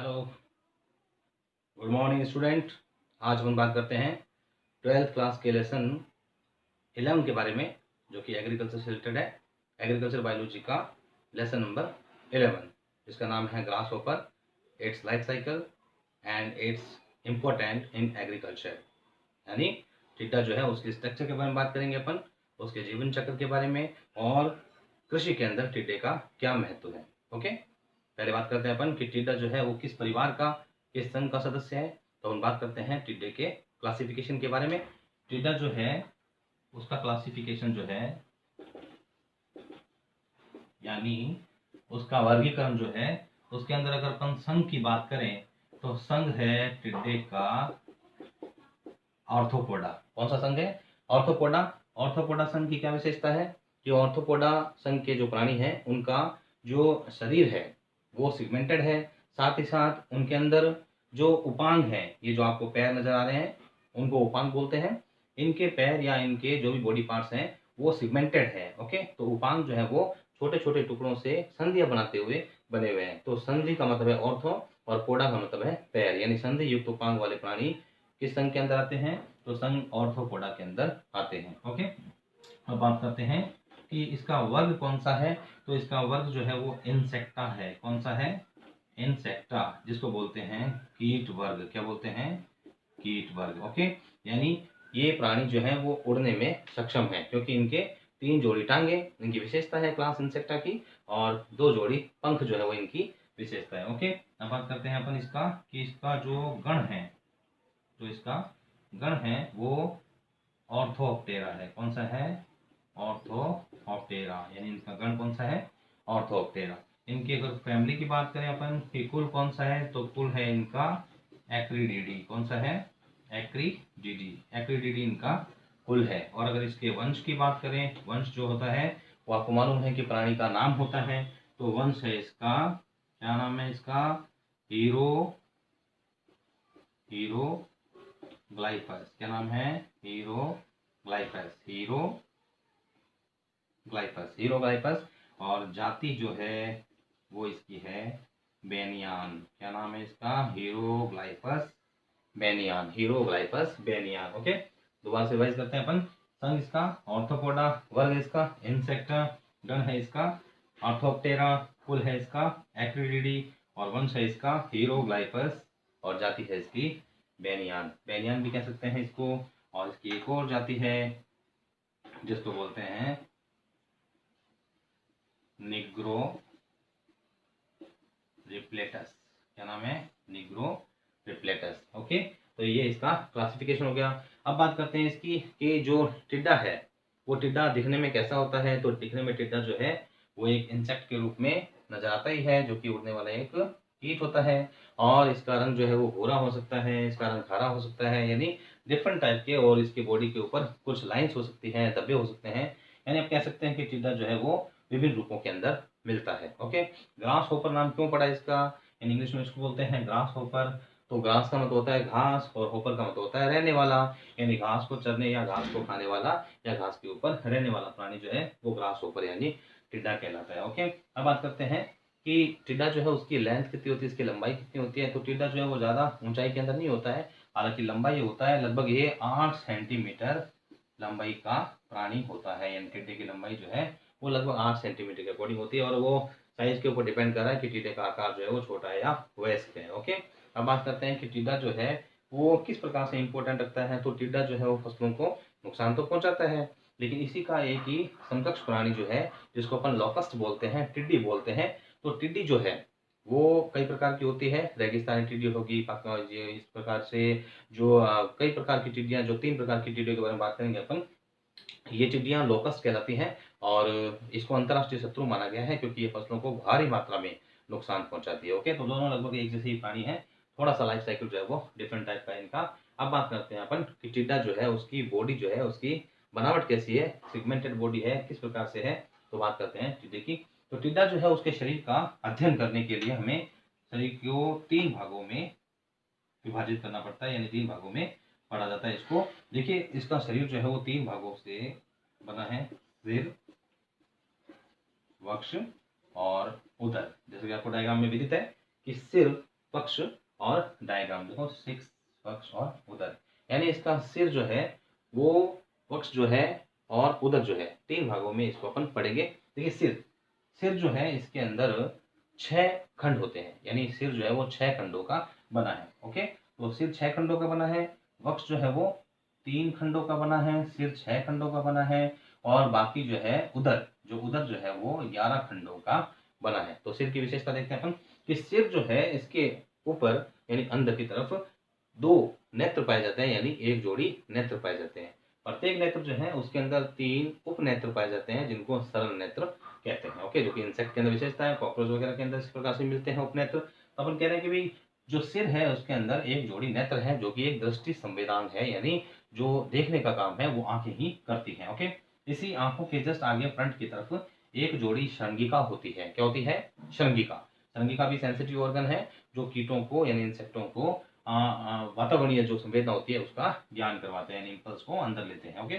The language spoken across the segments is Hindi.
Hello, good morning student. आज हम बात करते हैं 12th क्लास के लेसन 11 के बारे में, जो कि एग्रीकल्चर से रिलेटेड है। एग्रीकल्चर बायोलॉजी का लेसन नंबर 11, जिसका नाम है grass hopper, it's life cycle and it's important in agriculture. यानी टिड्डा जो है उसके स्ट्रक्चर के बारे में बात करेंगे अपन, उसके जीवन चक्र के बारे में, और कृषि के अंदर टिड्डे का क्या महत्व है। ओके, पहले बात करते हैं अपन कि टिड्डा जो है वो किस परिवार का, किस संघ का सदस्य है। तो हम बात करते हैं टिड्डे के क्लासिफिकेशन के बारे में। टिड्डा जो है उसका क्लासिफिकेशन जो है, यानी उसका वर्गीकरण जो है, उसके अंदर अगर अपन संघ की बात करें तो संघ है टिड्डे का ऑर्थोपोडा। कौन सा संघ है? ऑर्थोपोडा। ऑर्थोपोडा संघ की क्या विशेषता है कि ऑर्थोपोडा संघ के जो प्राणी हैं उनका जो शरीर है वो सिगमेंटेड है। साथ ही साथ उनके अंदर जो उपांग है, ये जो आपको पैर नजर आ रहे हैं उनको उपांग बोलते हैं। इनके पैर या इनके जो भी बॉडी पार्ट्स हैं वो सिगमेंटेड है। ओके, तो उपांग जो है वो छोटे छोटे टुकड़ों से संधियां बनाते हुए बने हुए हैं। तो संधि का मतलब है ऑर्थो और पोडा का मतलब है पैर, यानी संधि युक्त उपांग वाले प्राणी किस संघ के अंदर आते हैं? तो संघ ऑर्थोपोडा के अंदर आते हैं। ओके, अब बात करते हैं कि इसका वर्ग कौन सा है। तो इसका वर्ग जो है वो इंसेक्टा है। कौन सा है? इंसेक्टा, जिसको बोलते हैं कीट वर्ग। क्या बोलते हैं? कीट वर्ग। ओके, यानी ये प्राणी जो है वो उड़ने में सक्षम है, क्योंकि इनके 3 जोड़ी टांगे इनकी विशेषता है क्लास इंसेक्टा की, और 2 जोड़ी पंख जो है वो इनकी विशेषता है। ओके, अब बात करते हैं अपन इसका कि इसका जो गण है, तो इसका गण है वो ऑर्थोप्टेरा है। कौन सा है? ऑर्थोप्टेरा, यानी इनका गण कौन सा है? ऑर्थोप्टेरा। इनकी अगर फैमिली की बात करें अपन कि कुल कौन सा है, तो कुल है इनका एक्रीडिडी। कौन सा है? एक्रीडिडी। एक्रीडिडी इनका कुल है। और अगर इसके वंश की बात करें, वंश जो होता है वो आपको मालूम है कि प्राणी का नाम होता है। तो वंश है इसका, क्या नाम है इसका? Hiero hieroglyphs. क्या नाम है? Hieroglyphs. Hieroglyphs, hieroglyphs. और जाति जो है वो इसकी है बेनियान। क्या नाम है इसका? हीरो ग्लाइफस बेनियान। हीरो ग्लाइफस बेनियान। ओके, दोबारा से रिवाइज करते हैं अपन। संघ इसका ऑर्थोपोडा, वर्ग इसका इंसेक्टा, गण है इसका ऑर्थोप्टेरा, कुल है इसका एक्रिडिडी, और वंश है इसका हीरो ग्लाइफस, और जाति है इसकी बेनियान। बेनियान भी कह सकते हैं इसको। और इसकी एक और जाति है जिसको बोलते हैं निग्रो रिप्लेटस। क्या नाम है? निग्रो रिप्लेटस। ओके, तो ये इसका क्लासिफिकेशन हो गया। अब बात करते हैं इसकी कि जो टिड्डा है वो टिड्डा दिखने में कैसा होता है। तो दिखने में टिड्डा जो है वो एक इंसेक्ट के रूप में नजर आता ही है, जो कि उड़ने वाला एक कीट होता है। और इसका रंग जो है वो भूरा हो सकता है, इसका रंग हरा हो सकता है, यानी डिफरेंट टाइप के। और इसकी बॉडी के ऊपर कुछ लाइंस हो सकती हैं, धब्बे हो सकते हैं। यानी आप कह सकते हैं कि टिड्डा जो है वो विभिन्न रूपों के अंदर मिलता है। ओके, ग्रास होपर नाम क्यों पड़ा इसका? इन इंग्लिश में इसको बोलते हैं ग्रास होपर। तो ग्रास का मतलब होता है घास, और होपर का मतलब होता है रहने वाला, यानी घास को चरने या घास को खाने वाला या घास के ऊपर रहने वाला प्राणी जो है वो ग्रास होपर यानी टिड्डा कहलाता है। ओके, अब बात करते हैं कि टिड्डा जो है उसकी लेंथ कितनी होती है, इसकी लंबाई कितनी होती है। तो टिड्डा जो है वो ज्यादा ऊंचाई के अंदर नहीं होता है, हालांकि लंबाई होता है लगभग ये 8 सेंटीमीटर लंबाई का प्राणी होता है। यानी टिड्डे की लंबाई जो है वो लगभग 8 सेंटीमीटर के अकॉर्डिंग होती है, और वो साइज के ऊपर डिपेंड कर रहा है कि टिड्डे का आकार जो है वो छोटा है या वयस्क है। ओके, अब बात करते हैं कि टिड्डा जो है वो किस प्रकार से इंपॉर्टेंट रखता है। तो टिड्डा जो है वो फसलों को नुकसान तो पहुंचाता है, लेकिन इसी का एक ही समकक्ष प्राणी जो है जिसको अपन लॉकस्ट बोलते हैं, टिड्डी बोलते हैं। तो टिड्डी जो है वो कई प्रकार की होती है। रेगिस्तानी टिड्डी होगी, ये इस प्रकार से जो कई प्रकार की टिड्डियां, जो 3 प्रकार की टिड्डियों के बारे में बात करेंगे अपन। ये टिड्डियां लोकस्ट कहलाती हैं, और इसको अंतर्राष्ट्रीय शत्रु माना गया है, क्योंकि ये फसलों को भारी मात्रा में नुकसान पहुंचाती है। ओके, तो दोनों लगभग एक जैसे ही प्राणी है, थोड़ा सा लाइफ साइकिल जो है वो डिफरेंट टाइप का है इनका। अब बात करते हैं अपन कि टिड्डा जो है उसकी बॉडी जो है उसकी बनावट कैसी है, सिगमेंटेड बॉडी है, किस प्रकार से है। तो बात करते हैं टिड्डे की। तो टिड्डा जो है उसके शरीर का अध्ययन करने के लिए हमें शरीर को 3 भागों में विभाजित करना पड़ता है, यानी 3 भागों में पढ़ा जाता है इसको। देखिए, इसका शरीर जो है वो 3 भागों से बना है, सिर, वक्ष और उदर। जैसे कि आपको डायग्राम में विदित है कि सिर पक्ष और डायग्राम देखो, 6 पक्ष और उदर, यानी इसका सिर जो है वो पक्ष जो है और उदर जो है 3 भागों में इसको अपन पढ़ेंगे। देखिए सिर जो है इसके अंदर 6 खंड होते हैं, यानी सिर जो है वो 6 खंडों का बना है। ओके, तो सिर 6 खंडों का बना है, वक्ष जो है वो 3 खंडों का बना है, सिर 6 खंडों का बना है, और बाकी जो है उदर जो है वो 11 खंडों का बना है। तो सिर की विशेषता देखते हैं अपन कि सिर जो है इसके ऊपर यानी अंदर की तरफ 2 नेत्र पाए जाते हैं, यानी एक जोड़ी नेत्र पाए जाते हैं। प्रत्येक नेत्र जो है उसके अंदर 3 उप नेत्र पाए जाते हैं, जिनको सरल नेत्र कहते हैं। ओके, जो कि इंसेक्ट के अंदर विशेषता है, कॉकरोच वगैरह के अंदर इस प्रकार से मिलते हैं उपनेत्र। तो अपन कह रहे हैं कि भाई जो सिर है उसके अंदर एक जोड़ी नेत्र है, जो कि एक दृष्टि संवेदान है, यानी जो देखने का काम है वो आंखें ही करती हैं। ओके, इसी आंखों के जस्ट आगे फ्रंट की तरफ एक जोड़ी श्रृंगिका होती है। क्या होती है? श्रृंगिका। श्रृंगिका भी सेंसिटिव ऑर्गन है, जो कीटों को यानी इंसेक्टों को वातावरणीय जो संवेदना होती है उसका ज्ञान करवाते हैं, यानी इंपल्स को अंदर लेते हैं। ओके,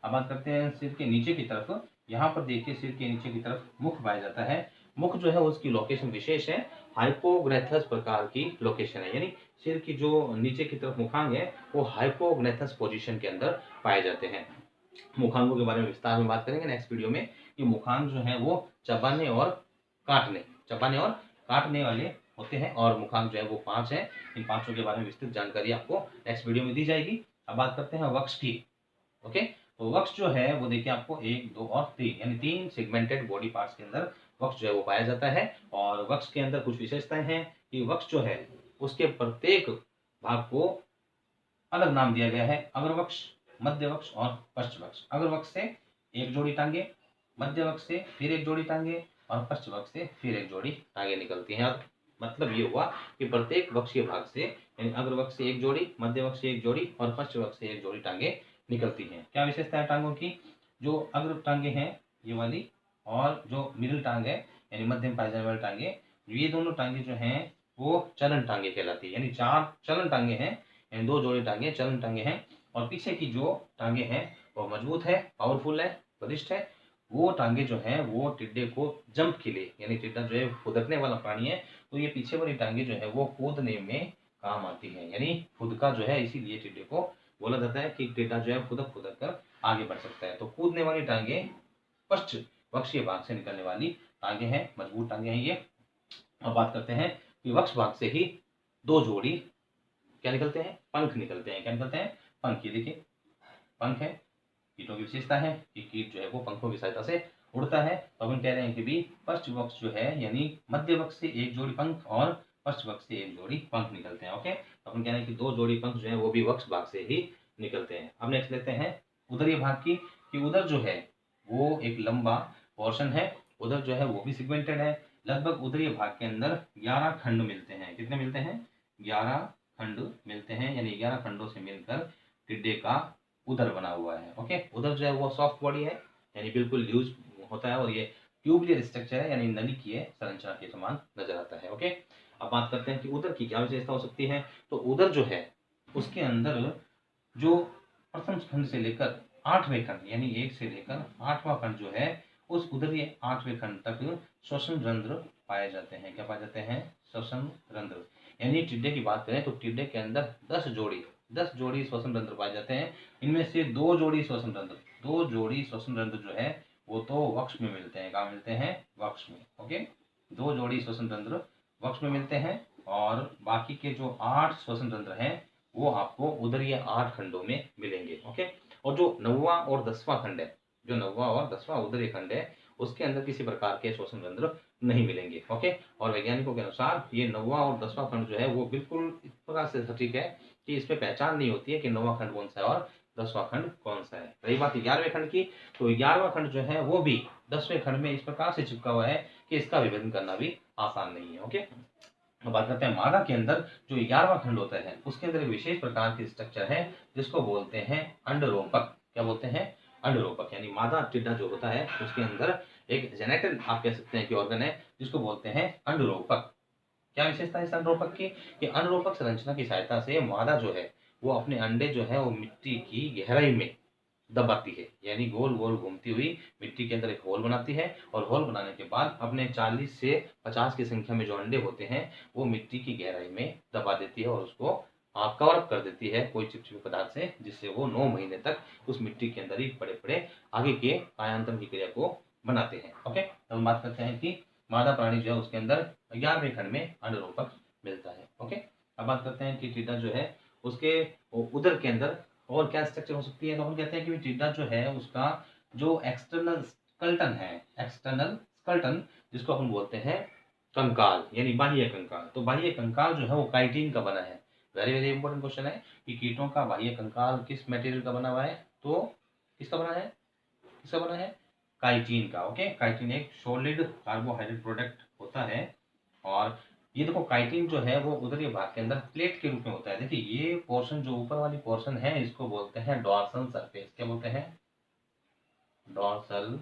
अब बात करते हैं सिर के नीचे की तरफ। यहाँ पर देखिए सिर के नीचे की तरफ मुख पाया जाता है। मुख जो है उसकी लोकेशन विशेष है, हाइपोग्नेथस प्रकार की लोकेशन है, यानी सिर की जो नीचे की तरफ मुखांग है वो हाइपोग्नेथस पोजीशन के अंदर पाए जाते हैं। मुखांगों के बारे में विस्तार में बात करेंगे नेक्स्ट वीडियो में कि मुखांग जो है वो चबाने और काटने वाले होते हैं, और मुखांग जो है वो 5 है। इन 5 के बारे में विस्तृत जानकारी आपको नेक्स्ट वीडियो में दी जाएगी। अब बात करते हैं वक्ष की। ओके, तो वक्ष जो है वो देखिए आपको 1, 2 और 3 यानी 3 सेगमेंटेड बॉडी पार्ट्स के अंदर वक्ष जो है वो पाया जाता है। और वक्ष के अंदर कुछ विशेषताएं हैं कि वक्ष जो है उसके प्रत्येक भाग को अलग नाम दिया गया है, अग्रवक्ष, मध्यवक्ष और पश्चवक्ष। अग्रवक्ष से एक जोड़ी टांगे, मध्यवक्ष से फिर एक जोड़ी टांगे, और पश्चवक्ष से फिर एक जोड़ी टांगे निकलती हैं। अब मतलब ये हुआ कि प्रत्येक वक्षीय भाग से यानी अग्रवक्ष से एक जोड़ी, मध्यवक्ष से एक जोड़ी और पश्चवक्ष से एक जोड़ी टांगे निकलती हैं। क्या विशेषता है टांगों की? जो अग्र टांगे हैं ये वाली, और जो मिडिल टांग है यानी मध्यम पाए जाने वाली टांगे, ये दोनों टांगे जो हैं वो चलन टांगे कहलाती है, यानी 4 चलन टांगे हैं, यानी 2 जोड़ी टांगे चलन टांगे हैं। और पीछे की जो टांगे हैं वो मजबूत है, पावरफुल है, बलिष्ठ है। वो टांगे जो हैं वो टिड्डे को जंप के लिए, यानी टिड्डा जो है फुदकने वाला प्राणी है, तो ये पीछे वाली टांगे जो है वो कूदने में काम आती है, यानी फुदका जो है, इसीलिए टिड्डे को बोला जाता है कि टिड्डा जो है फुदक फुदक कर आगे बढ़ सकता है। तो कूदने वाली टांगे पश्च वक्षीय भाग से निकलने वाली टांगे हैं, मजबूत टांगे हैं ये। अब बात करते हैं कि वक्ष भाग से ही 2 जोड़ी क्या निकलते हैं? पंख निकलते हैं। क्या निकलते हैं? पंख। ये देखिए पंख है, कीटों की विशेषता है कि कीट जो है वो पंखों की सहायता से उड़ता है। तो अपन कह रहे हैं कि भी पश्च वक्ष जो है यानी मध्य वक्ष से एक जोड़ी पंख और पश्च वक्ष से एक जोड़ी पंख निकलते हैं। ओके, तो अपन कह रहे हैं कि 2 जोड़ी पंख जो है वो भी वक्ष भाग से ही निकलते हैं। अब नेक्स्ट लेते हैं उदरीय भाग की, कि उदर जो है वो एक लंबा पोर्शन है। उदर जो है वो भी सिगमेंटेड है। लगभग उदरीय भाग के अंदर 11 खंड मिलते हैं। कितने मिलते हैं? 11 खंड मिलते हैं, यानी 11 खंडों से मिलकर टिड्डे का उदर बना हुआ है। ओके, उदर जो है वो सॉफ्ट बॉडी है, यानी बिल्कुल लूज होता है, और ये ट्यूबुलर स्ट्रक्चर है, यानी नलिकीय संरचना के समान नजर आता है। ओके, अब बात करते हैं कि उदर की क्या विशेषता हो सकती है। तो उदर जो है उसके अंदर जो प्रथम खंड से लेकर 8वें खंड यानी 1 से लेकर 8वां खंड जो है, उस उदरीय 8वें खंड तक श्वसन रंध्र पाए जाते हैं। क्या पाए जाते हैं? श्वसन रंध्र। यानी टिड्डे की बात करें तो टिड्डे के अंदर 10 जोड़ी श्वसन रंध्र पाए जाते हैं। इनमें से 2 जोड़ी श्वसन रंध्र जो है वो तो वक्ष में मिलते हैं। कहाँ मिलते हैं? वक्ष में। ओके, 2 जोड़ी श्वसन रंध्र वक्ष में मिलते हैं, और बाकी के जो 8 श्वसन रंध्र हैं वो आपको उदरीय 8 खंडों में मिलेंगे। ओके, और जो 9वां और 10वां खंड है, जो 9वां और 10वां उदरीय खंड है, उसके अंदर किसी प्रकार के श्वसन रंध्र नहीं मिलेंगे। ओके, और वैज्ञानिकों के अनुसार ये 9वां और 10वां खंड जो है वो बिल्कुल इस प्रकार से सटीक है कि इसमें पहचान नहीं होती है कि 9वां खंड कौन सा है और 10वां खंड कौन सा है। रही बात 11वें खंड की, तो 11वां खंड जो है वो भी 10वें खंड में इस प्रकार से चिपका हुआ है कि इसका विभेदन करना भी आसान नहीं है। ओके, बात करते हैं मादा के अंदर जो 11वां खंड होता है उसके अंदर एक विशेष प्रकार की स्ट्रक्चर है जिसको बोलते हैं अंडरोपक। क्या बोलते हैं? अंडरोपक। यानी मादा टिड्डा जो होता है उसके अंदर एक जेनेटर आप कह सकते हैं कि ऑर्गन है जिसको बोलते हैं अंडरोपक। क्या विशेषता है इस अंडरोपक की? कि अंडरोपक संरचना की सहायता से मादा जो है वो अपने अंडे जो है वो मिट्टी की गहराई में दबाती है, यानी गोल गोल घूमती हुई मिट्टी के अंदर एक होल बनाती है और होल बनाने के बाद अपने 40 से 50 की संख्या में जो अंडे होते हैं वो मिट्टी की गहराई में दबा देती है और उसको कवर अप कर देती है कोई चिपचिपी पदार्थ से, जिससे वो 9 महीने तक उस मिट्टी के अंदर ही बड़े बड़े आगे के कायांतरण की क्रिया को बनाते हैं। ओके, तो हम बात करते हैं कि मादा प्राणी जो है उसके अंदर 11वें खंड में अंडरोपक मिलता है। ओके, अब बात करते हैं कि टिड्डा जो है उसके उदर के अंदर और क्या स्ट्रक्चर हो सकती है। तो हम कहते हैं कि टिड्डा जो है उसका जो एक्सटर्नल स्कल्टन है, एक्सटर्नल स्कल्टन जिसको हम बोलते हैं कंकाल, यानी बाह्य कंकाल, तो बाह्य कंकाल जो है वो काइटिन का बना है। वेरी वेरी इंपॉर्टेंट क्वेश्चन है कि कीटों का बाह्य कंकाल किस मटेरियल का बना हुआ है, तो किसका बना है, किसका बना है, काइटिन का। ओके, काइटिन एक सॉलिड कार्बोहाइड्रेट प्रोडक्ट होता है और ये देखो काइटिन जो है वो उदरीय भाग के अंदर प्लेट के रूप में होता है। देखिए ये पोर्शन जो ऊपर वाली पोर्शन है इसको बोलते हैं डॉर्सल सरफेस। क्या बोलते हैं, डॉर्सल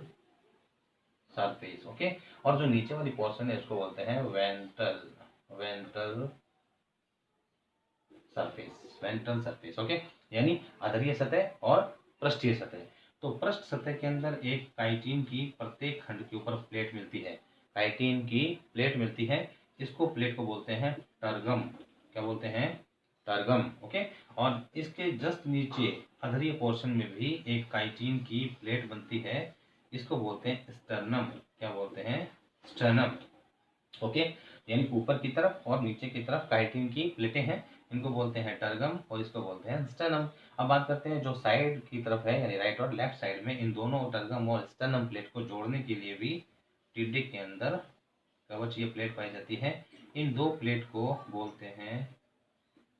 सरफेस। ओके, और जो नीचे वाली पोर्शन है इसको बोलते हैं ventral, ventral surface, ventral surface. Okay, यानी अधरीय सतह और पृष्ठीय सतह। तो पृष्ठ सतह के अंदर एक काइटिन की प्रत्येक खंड के ऊपर प्लेट मिलती है, काइटिन की प्लेट मिलती है, इसको प्लेट को बोलते हैं टर्गम। क्या बोलते हैं, टर्गम। ओके, और इसके जस्ट नीचे अधरीय पोर्शन में भी एक काइटिन की प्लेट बनती है, इसको बोलते हैं स्टर्नम। क्या बोलते हैं, स्टर्नम। ओके, यानी ऊपर की तरफ और नीचे की तरफ काइटिन की प्लेटें हैं, इनको बोलते हैं टर्गम और इसको बोलते हैं स्टर्नम। अब बात करते हैं जो साइड की तरफ है यानी राइट और लेफ्ट साइड में, इन दोनों टर्गम और स्टर्नम प्लेट को जोड़ने के लिए भी टिड्डे के अंदर कवच ये प्लेट पाई जाती है। इन दो प्लेट को बोलते हैं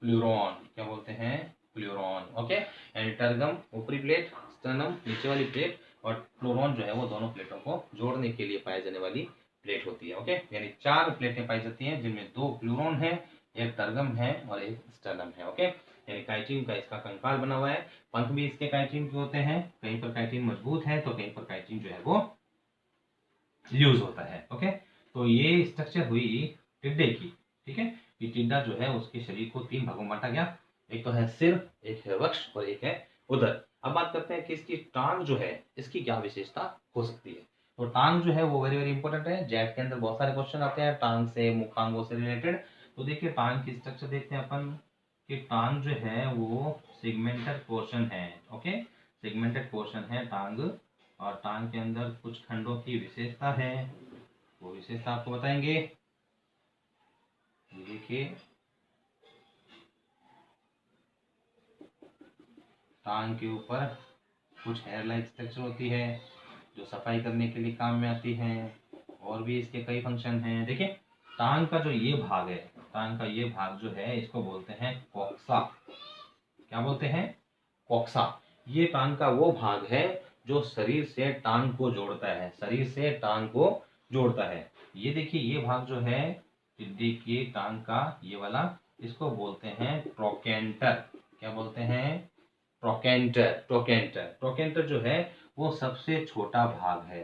प्लूरॉन। क्या बोलते हैं, प्लूरॉन। ओके, यानी टर्गम ऊपरी प्लेट, स्टर्नम नीचे वाली प्लेट और प्लूरॉन जो है वो दोनों प्लेटों को जोड़ने के लिए पाई जाने वाली प्लेट होती है। ओके, यानी 4 प्लेटें पाई जाती हैं जिनमें 2 प्लूरॉन है, एक टर्गम है और एक स्टर्नम है। ओके, यानी काइटिन का इसका कंकाल बना हुआ है। पंख भी इसके काइटिन के होते हैं, कहीं पर काइटिन मजबूत है तो कहीं पर काइटिन जो है वो यूज होता है। ओके, तो ये स्ट्रक्चर हुई टिड्डे की। ठीक है, ये टिड्डा जो है उसके शरीर को 3 भागों में बांटा गया, एक तो है सिर, एक है वक्ष और एक है उदर। अब बात करते हैं कि इसकी टांग जो है इसकी क्या विशेषता हो सकती है। तो टांग जो है वो वेरी वेरी इंपॉर्टेंट है, जेट के अंदर बहुत सारे क्वेश्चन आते हैं टांग से, मुखांगों से रिलेटेड। तो देखिए टांग की स्ट्रक्चर देखते हैं अपन कि टांग जो है वो सेगमेंटेड पोर्शन है। ओके, सेगमेंटेड पोर्शन है टांग, और टांग के अंदर कुछ खंडों की विशेषता है, वो विशेषता आपको बताएंगे। ये देखिए टांग के ऊपर कुछ हेयर लाइक स्ट्रक्चर होती है जो सफाई करने के लिए काम में आती है, और भी इसके कई फंक्शन हैं। देखिए टांग का जो ये भाग है, टांग का ये भाग जो है इसको बोलते हैं कोक्सा। क्या बोलते हैं, कोक्सा। ये टांग का वो भाग है जो शरीर से टांग को जोड़ता है, शरीर से टांग को जोड़ता है। ये देखिए ये भाग जो है टिड्डे की टांग का ये वाला, इसको बोलते हैं ट्रोकेंटर। क्या बोलते हैं, ट्रोकेंटर। ट्रोकेंटर, ट्रोकेंटर जो है वो सबसे छोटा भाग है।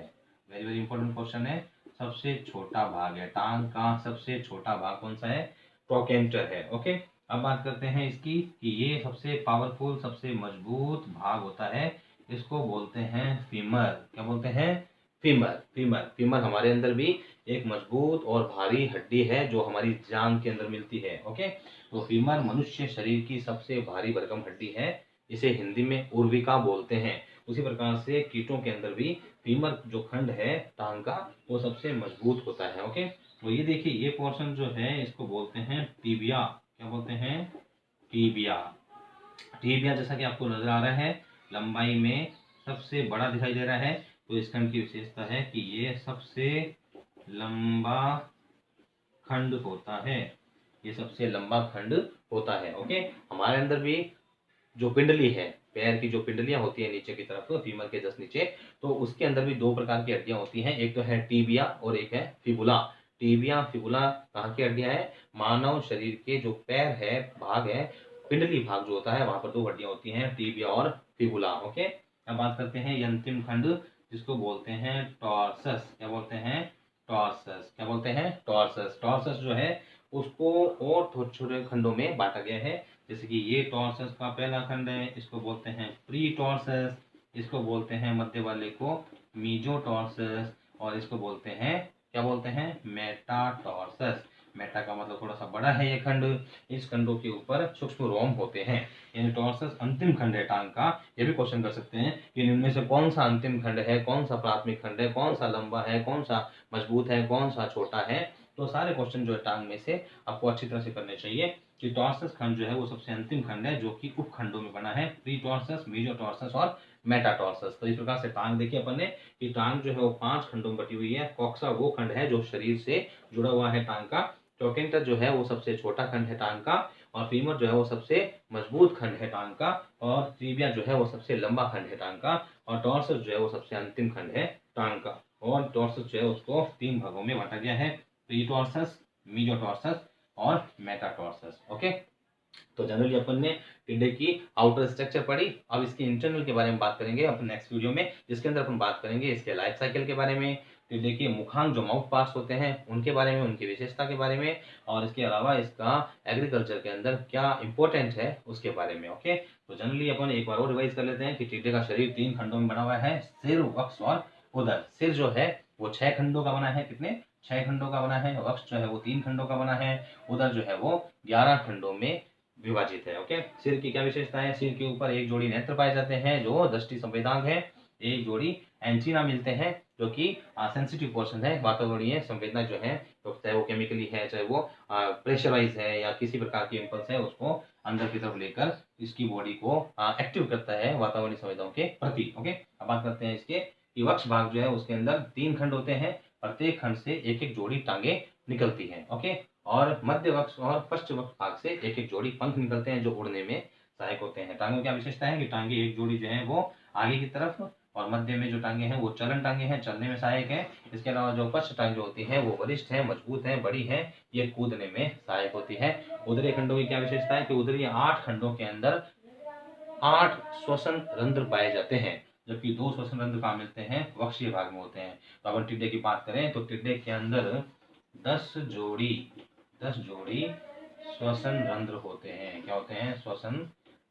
वेरी वेरी इंपॉर्टेंट क्वेश्चन है, सबसे छोटा भाग है टांग का, सबसे छोटा भाग कौन सा है, ट्रोकेंटर है। ओके, अब बात करते हैं इसकी कि ये सबसे पावरफुल सबसे मजबूत भाग होता है, इसको बोलते हैं फीमर। क्या बोलते हैं, फीमर। फीमर, फीमर हमारे अंदर भी एक मजबूत और भारी हड्डी है जो हमारी जांग के अंदर मिलती है। ओके, तो फीमर मनुष्य शरीर की सबसे भारी भरकम हड्डी है, इसे हिंदी में उर्विका बोलते हैं। उसी प्रकार से कीटों के अंदर भी फीमर जो खंड है टांग का वो सबसे मजबूत होता है। ओके, तो ये देखिए ये पोर्शन जो है इसको बोलते हैं टीबिया। क्या बोलते हैं, टीबिया। टीबिया जैसा कि आपको नजर आ रहा है लंबाई में सबसे बड़ा दिखाई दे रहा है, तो इस खंड की विशेषता है कि ये सबसे लंबा खंड होता है, ये सबसे लंबा खंड होता है। ओके, हमारे अंदर भी जो पिंडली है, पैर की जो पिंडलियां होती है नीचे की तरफ, तो फीमर के जस्ट नीचे, तो उसके अंदर भी 2 प्रकार की हड्डियां होती हैं, एक तो है टीबिया और एक है फिबुला। टीबिया फिबुला कहाँ की हड्डियां हैं, मानव शरीर के जो पैर है भाग है, पिंडली भाग जो होता है वहां पर 2 हड्डियां होती हैं, टीबिया और फिबुला। ओके, अब बात करते हैं ये अंतिम खंड जिसको बोलते हैं टॉर्सस। क्या बोलते हैं, टॉर्सस। क्या बोलते हैं, टॉर्सस। टॉर्सस जो है उसको और छोटे छोटे खंडों में बांटा गया है, जैसे कि ये टॉर्सस का पहला खंड है, इसको बोलते हैं प्री टॉर्सस। इसको बोलते हैं मध्य वाले को मीजोटॉर्सस, और इसको बोलते हैं, क्या बोलते हैं, मेटाटॉर्सस। मेटा का मतलब थोड़ा सा बड़ा है ये खंड। इस खंडों के ऊपर सूक्ष्म रोम होते हैं, यानी टॉर्सस अंतिम खंड है टांग का। ये भी क्वेश्चन कर सकते हैं कि इनमें से कौन सा अंतिम खंड है, कौन सा प्राथमिक खंड है, कौन सा लंबा है, कौन सा मजबूत है, कौन सा छोटा है। तो सारे क्वेश्चन जो है टांग में से आपको अच्छी तरह से करने चाहिए कि टॉर्सस खंड जो है वो सबसे अंतिम खंड है, जो कि उपखंडों में बना है, प्री टॉर्सस, मीजोटॉर्सस और मेटाटॉर्सस। तो इस प्रकार से टांग देखिए अपन ने कि टांग जो है वो 5 खंडों में बटी हुई है। कॉक्सा वो खंड है जो शरीर से जुड़ा हुआ है टांग का। ट्रोकेंटर जो है वो सबसे छोटा खंड है टांग का, और फीमर जो है वो सबसे मजबूत खंड है टांग का, और ट्रीबिया जो है वो सबसे लंबा खंड है टांग का, और टॉर्सस जो है वो सबसे अंतिम खंड है टांग का। और टॉर्सस जो है उसको 3 भागों में बांटा गया है, प्री टॉर्सस, मीजोटॉर्सस और मेटाटॉर्सस। ओके, तो जनरली अपन ने टिड्डे की आउटर स्ट्रक्चर पढ़ी। अब इसके इंटरनल के बारे में बात करेंगे अपन नेक्स्ट वीडियो में, जिसके अंदर अपन बात करेंगे इसके लाइफ साइकिल के बारे में, टिड्डे के मुखांग जो माउथ पार्ट्स होते हैं उनके बारे में, उनकी विशेषता के बारे में, और इसके अलावा इसका एग्रीकल्चर के अंदर क्या इंपॉर्टेंट है उसके बारे में। ओके, तो जनरली अपन एक बार और रिवाइज कर लेते हैं कि टिड्डे का शरीर 3 खंडों में बना हुआ है, सिर, वक्ष और उदर। सिर जो है वो 6 खंडों का बना है, कितने, 6 खंडों का बना है। वक्ष जो है वो 3 खंडों का बना है। उदर जो है वो 11 खंडों में विभाजित है। ओके, सिर की क्या विशेषता है, सिर के ऊपर एक जोड़ी नेत्र पाए जाते हैं जो दृष्टि संवेदक है, एक जोड़ी एंटीना मिलते हैं जो कि सेंसिटिव पोर्शन है, वातावरणीय संवेदना जो है, तो चाहे वो केमिकली है, चाहे वो प्रेशराइज है, या किसी प्रकार की इम्पल्स है, उसको अंदर की तरफ लेकर इसकी बॉडी को एक्टिव करता है वातावरणीय संवेदनाओं के प्रति। ओके, अब बात करते हैं इसके कि वक्ष भाग जो है उसके अंदर 3 खंड होते हैं, प्रत्येक खंड से एक एक जोड़ी टांगे निकलती हैं। ओके, और मध्य वक्ष और पश्चिम वक्ष भाग से एक एक जोड़ी पंख निकलते हैं जो उड़ने में सहायक होते हैं। टांगों की क्या विशेषता है कि टांगे एक जोड़ी जो है वो आगे की तरफ, और मध्य में जो टांगे हैं वो चलन टांगे हैं, चलने में सहायक है। इसके अलावा जो पश्च टांगे होती है वो वरिष्ठ है, मजबूत है, बड़ी है, ये कूदने में सहायक होती है। उदरीय खंडों की क्या विशेषता है कि उदरीय 8 खंडों के अंदर 8 श्वसन रंध्र पाए जाते हैं, जबकि 2 श्वसन रंध्र कहाँ मिलते हैं, वक्षीय भाग में होते हैं। तो अगर टिड्डे की बात करें तो टिड्डे के अंदर 10 जोड़ी श्वसन रंध्र होते हैं। क्या होते हैं, श्वसन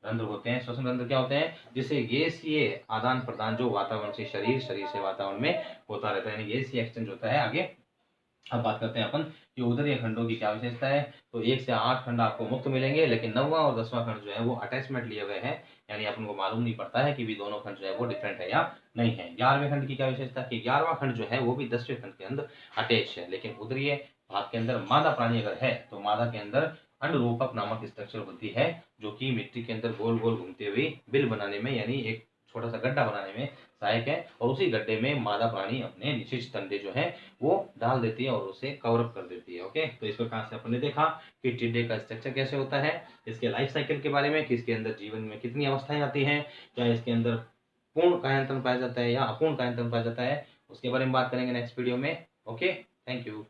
रंध्र होते हैं। श्वसन रंध्र क्या होते हैं, जिससे गैसीय आदान प्रदान जो वातावरण से शरीर से वातावरण में होता रहता है, यानी गैसीय एक्सचेंज होता है। आगे अब बात करते हैं अपन कि उदरीय खंडों की क्या विशेषता है। तो 1 से 8 खंड आपको मुक्त मिलेंगे, लेकिन 9वां और 10वां खंड जो है वो अटैचमेंट लिए हुए हैं, यानी अपन को मालूम नहीं पड़ता है कि भी दोनों खंड जो है वो डिफरेंट है या नहीं है। 11वें खंड की क्या विशेषता है कि 11वां खंड जो है वो भी 10वें खंड के अंदर अटैच है, लेकिन उदरीय भाग के अंदर मादा प्राणी अगर है तो मादा के अंदर अंडरूपक नामक स्ट्रक्चर होती है, जो कि मिट्टी के अंदर गोल गोल घूमते हुए बिल बनाने में, यानी एक छोटा सा गड्ढा बनाने में सहायक है, और उसी गड्ढे में मादा प्राणी अपने निषिक्त अंडे जो है वो डाल देती है और उसे कवर अप कर देती है। ओके, तो इस प्रकार से अपन ने देखा कि टिड्डे का स्ट्रक्चर कैसे होता है, इसके लाइफ साइकिल के बारे में कि इसके अंदर जीवन में कितनी अवस्थाएं आती हैं, क्या इसके अंदर पूर्ण कायांतरण पाया जाता है या अपूर्ण कायांतरण पाया जाता है, उसके बारे में बात करेंगे नेक्स्ट वीडियो में। Okay, thank you.